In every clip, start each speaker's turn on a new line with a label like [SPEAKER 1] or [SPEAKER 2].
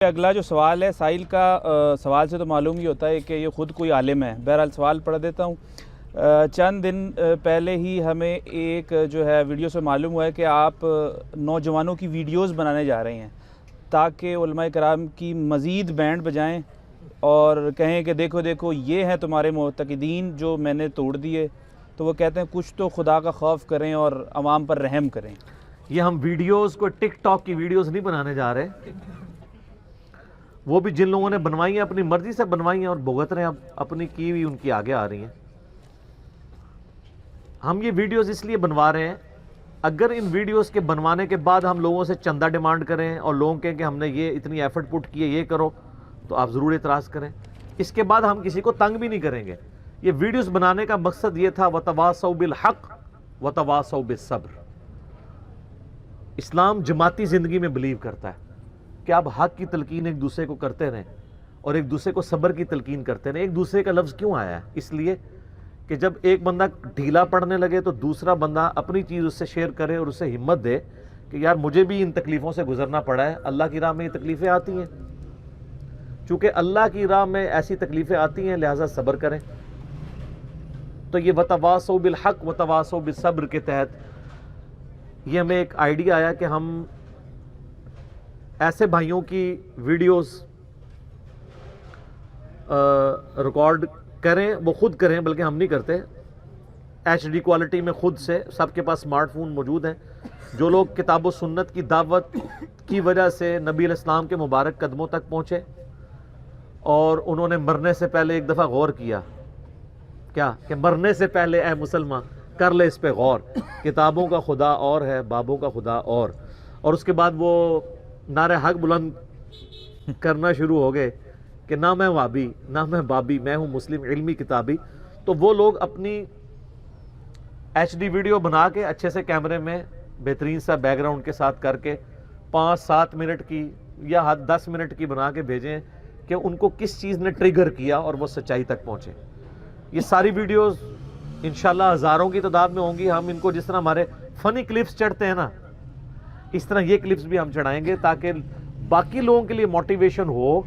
[SPEAKER 1] اگلا جو سوال ہے سائل کا، سوال سے تو معلوم ہی ہوتا ہے کہ یہ خود کوئی عالم ہے۔ بہرحال سوال پڑھ دیتا ہوں۔ چند دن پہلے ہی ہمیں ایک جو ہے ویڈیو سے معلوم ہوا ہے کہ آپ نوجوانوں کی ویڈیوز بنانے جا رہے ہیں تاکہ علماء کرام کی مزید بینڈ بجائیں اور کہیں کہ دیکھو دیکھو یہ ہیں تمہارے معتقدین جو میں نے توڑ دیے۔ تو وہ کہتے ہیں کچھ تو خدا کا خوف کریں اور عوام پر رحم کریں۔
[SPEAKER 2] یہ ہم ویڈیوز کو ٹک ٹاک کی ویڈیوز نہیں بنانے جا رہے، وہ بھی جن لوگوں نے بنوائی ہیں اپنی مرضی سے بنوائی ہیں اور بھگت رہے ہیں، اپنی کی ہوئی ان کی آگے آ رہی ہیں۔ ہم یہ ویڈیوز اس لیے بنوا رہے ہیں، اگر ان ویڈیوز کے بنوانے کے بعد ہم لوگوں سے چندہ ڈیمانڈ کریں اور لوگوں کہیں کہ ہم نے یہ اتنی ایفرٹ پٹ کی ہے یہ کرو، تو آپ ضرور اعتراض کریں۔ اس کے بعد ہم کسی کو تنگ بھی نہیں کریں گے۔ یہ ویڈیوز بنانے کا مقصد یہ تھا وَتَوَاصَوْا بِالْحَقِّ وَتَوَاصَوْا بِالصَّبْرِ۔ اسلام جماعتی زندگی میں بلیو کرتا ہے کہ آپ حق کی تلقین ایک دوسرے کو کرتے رہیں اور ایک دوسرے کو صبر کی تلقین کرتے رہیں۔ ایک دوسرے کا لفظ کیوں آیا ہے؟ اس لیے کہ جب ایک بندہ ڈھیلا پڑنے لگے تو دوسرا بندہ اپنی چیز اس سے شیئر کرے اور اسے ہمت دے کہ یار مجھے بھی ان تکلیفوں سے گزرنا پڑا ہے، اللہ کی راہ میں یہ تکلیفیں آتی ہیں، چونکہ اللہ کی راہ میں ایسی تکلیفیں آتی ہیں لہٰذا صبر کریں۔ تو یہ وَتَوَاصَوْا بِالْحَقِّ وَتَوَاصَوْا بِالصَّبْرِ کے تحت یہ ہمیں ایک آئیڈیا آیا کہ ہم ایسے بھائیوں کی ویڈیوز ریکارڈ کریں، وہ خود کریں بلکہ ہم نہیں کرتے، ایچ ڈی کوالٹی میں خود سے، سب کے پاس سمارٹ فون موجود ہیں۔ جو لوگ کتاب و سنت کی دعوت کی وجہ سے نبی علیہ السلام کے مبارک قدموں تک پہنچے اور انہوں نے مرنے سے پہلے ایک دفعہ غور کیا، کیا کہ مرنے سے پہلے اے مسلمان کر لے اس پہ غور، کتابوں کا خدا اور ہے، بابوں کا خدا اور اس کے بعد وہ نعرہ حق بلند کرنا شروع ہو گئے کہ نہ میں وابی نہ میں بابی، میں ہوں مسلم علمی کتابی۔ تو وہ لوگ اپنی ایچ ڈی ویڈیو بنا کے اچھے سے کیمرے میں بہترین سا بیک گراؤنڈ کے ساتھ کر کے 5-7 منٹ کی یا 10 منٹ کی بنا کے بھیجیں کہ ان کو کس چیز نے ٹریگر کیا اور وہ سچائی تک پہنچے۔ یہ ساری ویڈیوز انشاءاللہ ہزاروں کی تعداد میں ہوں گی۔ ہم ان کو جس طرح ہمارے فنی کلپس چڑھتے ہیں نا، اس طرح یہ کلپس بھی ہم چڑھائیں گے تاکہ باقی لوگوں کے لیے موٹیویشن ہو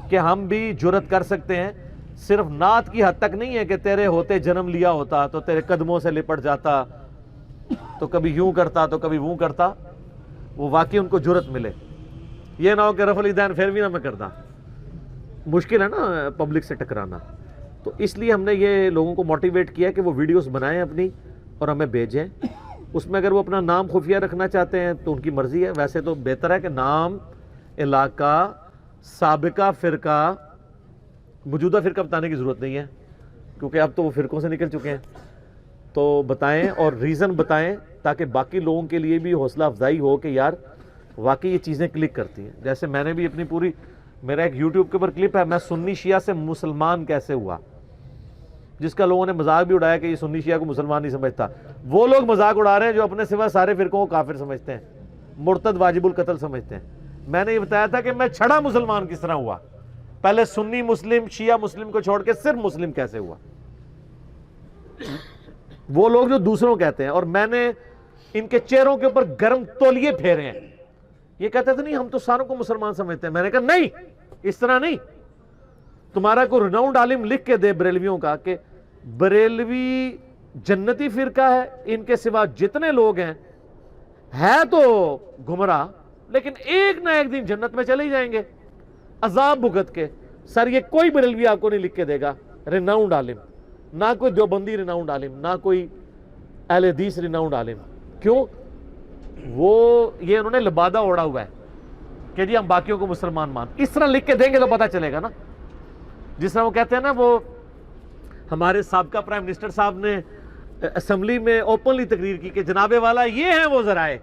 [SPEAKER 2] کہ ہم بھی جرت کر سکتے ہیں۔ صرف نعت کی حد تک نہیں ہے کہ تیرے ہوتے جنم لیا ہوتا تو تیرے قدموں سے لپٹ جاتا، تو کبھی یوں کرتا تو کبھی ووں کرتا، وہ واقعی ان کو جرت ملے۔ یہ نہ ہو کہ رفع الیدین پھر بھی نہ میں کرتا، مشکل ہے نا پبلک سے ٹکرانا۔ تو اس لیے ہم نے یہ لوگوں کو موٹیویٹ کیا کہ وہ ویڈیوز بنائیں اپنی اور ہمیں بھیجیں۔ اس میں اگر وہ اپنا نام خفیہ رکھنا چاہتے ہیں تو ان کی مرضی ہے، ویسے تو بہتر ہے کہ نام، علاقہ، سابقہ فرقہ، موجودہ فرقہ بتانے کی ضرورت نہیں ہے کیونکہ اب تو وہ فرقوں سے نکل چکے ہیں، تو بتائیں اور ریزن بتائیں تاکہ باقی لوگوں کے لیے بھی حوصلہ افزائی ہو کہ یار واقعی یہ چیزیں کلک کرتی ہیں۔ جیسے میں نے بھی اپنی پوری، میرا ایک یوٹیوب کے اوپر کلپ ہے، میں سنی شیعہ سے مسلمان کیسے ہوا، جس کا لوگوں نے مذاق بھی اڑایا کہ یہ سنی شیعہ کو مسلمان نہیں سمجھتا۔ وہ لوگ مذاق اڑا رہے ہیں جو اپنے سوا سارے فرقوں کو کافر سمجھتے ہیں، مرتد واجب القتل سمجھتے ہیں۔ میں نے یہ بتایا تھا کہ میں چھڑا مسلمان کس طرح ہوا، پہلے سنی مسلم، شیعہ مسلم کو چھوڑ کے صرف مسلم کیسے ہوا۔ وہ لوگ جو دوسروں کہتے ہیں، اور میں نے ان کے چہروں کے اوپر گرم تولیے پھیرے ہیں، یہ کہتے تھے نہیں ہم تو ساروں کو مسلمان سمجھتے ہیں۔ میں نے کہا نہیں، اس طرح نہیں۔ تمہارا کوئی رناؤنڈ عالم لکھ کے دے بریلویوں کا کہ بریلوی جنتی فرقہ ہے، ان کے سوا جتنے لوگ ہیں ہے تو گمراہ لیکن ایک نہ ایک دن جنت میں چلے جائیں گے عذاب بھگت کے۔ سر یہ کوئی بریلوی آپ کو نہیں لکھ کے دے گا رناؤنڈ عالم، نہ کوئی دیوبندی رناؤنڈ عالم، نہ کوئی اہل حدیث رناؤنڈ عالم۔ کیوں؟ وہ یہ انہوں نے لبادہ اوڑا ہوا ہے کہ جی ہم باقیوں کو مسلمان مان، اس طرح لکھ کے دیں گے تو پتہ چلے گا نا۔ جس طرح وہ کہتے ہیں نا، وہ ہمارے سابقہ پرائم منسٹر صاحب نے اسمبلی میں اوپنلی تقریر کی کہ جناب والا یہ ہیں وہ ذرائع،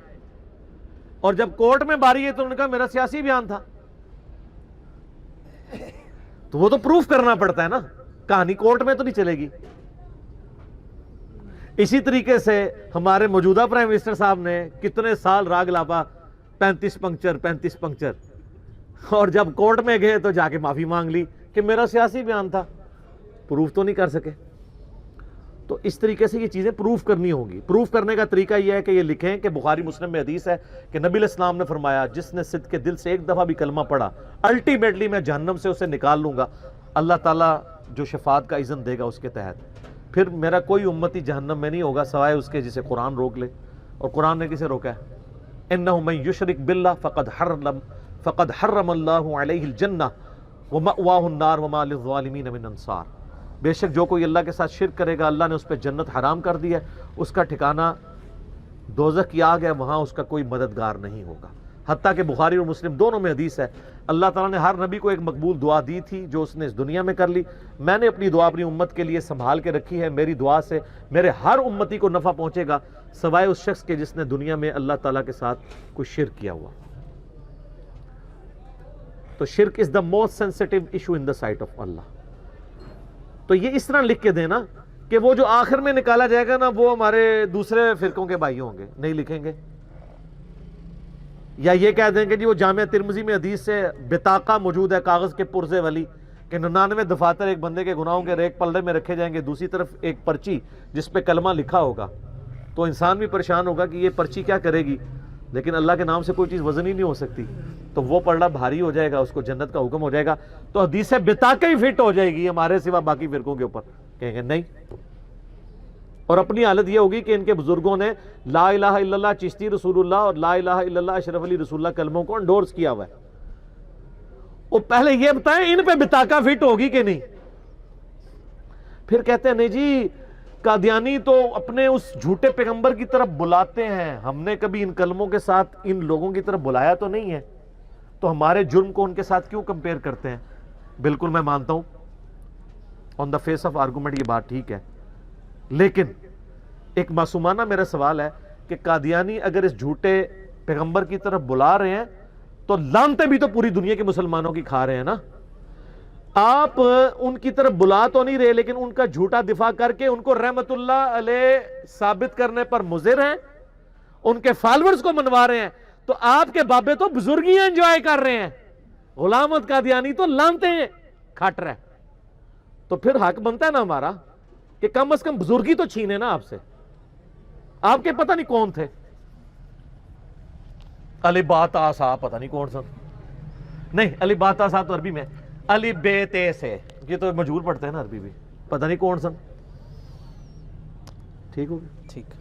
[SPEAKER 2] اور جب کورٹ میں باری ہے تو انہوں نے کہا میرا سیاسی بیان تھا۔ تو وہ تو پروف کرنا پڑتا ہے نا، کہانی کورٹ میں تو نہیں چلے گی۔ اسی طریقے سے ہمارے موجودہ پرائم منسٹر صاحب نے کتنے سال راگ لاپا 35 پنکچر، اور جب کورٹ میں گئے تو جا کے معافی مانگ لی کہ میرا سیاسی بیان تھا، پروف تو نہیں کر سکے۔ تو اس طریقے سے یہ چیزیں پروف کرنی ہوگی. پروف کرنے کا طریقہ یہ ہے کہ یہ لکھیں کہ بخاری مسلم میں حدیث ہے کہ نبی علیہ السلام نے فرمایا جس نے صدق کے دل سے ایک دفعہ بھی کلمہ پڑھا الٹیمیٹلی میں جہنم سے اسے نکال لوں گا, اللہ تعالیٰ جو شفاعت کا اذن دے گا اس کے تحت. پھر میرا کوئی امتی جہنم میں نہیں ہوگا سوائے اس کے جسے قرآن روک لے. اور قرآن نے کسے روکا ہے؟ انہ من یشرک باللہ فقد حرم اللہ علیہ الجنہ ومأواہ النار وما للظالمین من انصار. بے شک جو کوئی اللہ کے ساتھ شرک کرے گا اللہ نے اس پہ جنت حرام کر دی ہے, اس کا ٹھکانہ دوزخ کی آگ ہے, وہاں اس کا کوئی مددگار نہیں ہوگا. حتیٰ کہ بخاری اور مسلم دونوں میں حدیث ہے اللہ تعالیٰ نے ہر نبی کو ایک مقبول دعا دی تھی جو اس نے اس دنیا میں کر لی. میں نے اپنی دعا اپنی امت کے لیے سنبھال کے رکھی ہے, میری دعا سے میرے ہر امتی کو نفع پہنچے گا سوائے اس شخص کے جس نے دنیا میں اللہ تعالیٰ کے ساتھ کوئی شرک کیا ہوا. تو شرک is the most sensitive issue in the sight of Allah. تو یہ اس طرح لکھ کے دینا کہ وہ جو آخر میں نکالا جائے گا نا وہ ہمارے دوسرے فرقوں کے بھائی ہوں گے, نہیں لکھیں گے. یا یہ کہہ دیں گے جی وہ جامعہ ترمذی میں حدیث سے بطاقہ موجود ہے کاغذ کے پرزے والی کہ 99 دفاتر ایک بندے کے گناہوں کے ایک پلڑے میں رکھے جائیں گے, دوسری طرف ایک پرچی جس پہ کلمہ لکھا ہوگا. تو انسان بھی پریشان ہوگا کہ یہ پرچی کیا کرے گی, لیکن اللہ کے نام سے کوئی چیز وزن ہی نہیں ہو سکتی. تو وہ پلڑا بھاری ہو جائے گا, اس کو جنت کا حکم ہو جائے گا. تو حدیث بطاقہ ہی فٹ ہو جائے گی ہمارے سوا باقی فرقوں کے اوپر. کہیں گے نہیں. اور اپنی حالت یہ ہوگی کہ ان کے بزرگوں نے لا الہ الا اللہ چشتی رسول اللہ اور لا الہ الا اللہ اشرف علی رسول اللہ کلموں کو انڈورس کیا ہوا ہے. وہ پہلے یہ بتائیں ان پہ بطاقہ فٹ ہوگی کہ نہیں. پھر کہتے ہیں نہیں جی قادیانی تو اپنے اس جھوٹے پیغمبر کی طرف بلاتے ہیں, ہم نے کبھی ان کلموں کے ساتھ ان لوگوں کی طرف بلایا تو نہیں ہے, تو ہمارے جرم کو ان کے ساتھ کیوں کمپیئر کرتے ہیں. بالکل میں مانتا ہوں آن دا فیس آف آرگومنٹ یہ بات ٹھیک ہے, لیکن ایک معصومانہ میرا سوال ہے کہ قادیانی اگر اس جھوٹے پیغمبر کی طرف بلا رہے ہیں تو لعنتیں بھی تو پوری دنیا کے مسلمانوں کی کھا رہے ہیں نا. آپ ان کی طرف بلا تو نہیں رہے لیکن ان کا جھوٹا دفاع کر کے ان کو رحمت اللہ علیہ ثابت کرنے پر مضر ہیں, ان کے فالورز کو منوا رہے ہیں. تو آپ کے بابے تو بزرگیاں انجوائے کر رہے ہیں, غلام احمد قادیانی تو لعنتیں کھاٹ رہا ہے. تو پھر حق بنتا ہے نا ہمارا کہ کم از کم بزرگی تو چھینے نا آپ سے. آپ کے پتہ نہیں کون تھے, علی باتا صاحب پتہ نہیں کون سا, نہیں علی باتا صاحب تو عربی میں, علی بیتے سے یہ تو مجہور پڑھتے ہیں نا عربی بھی, پتہ نہیں کون سا. ٹھیک ہوگی.
[SPEAKER 1] ٹھیک.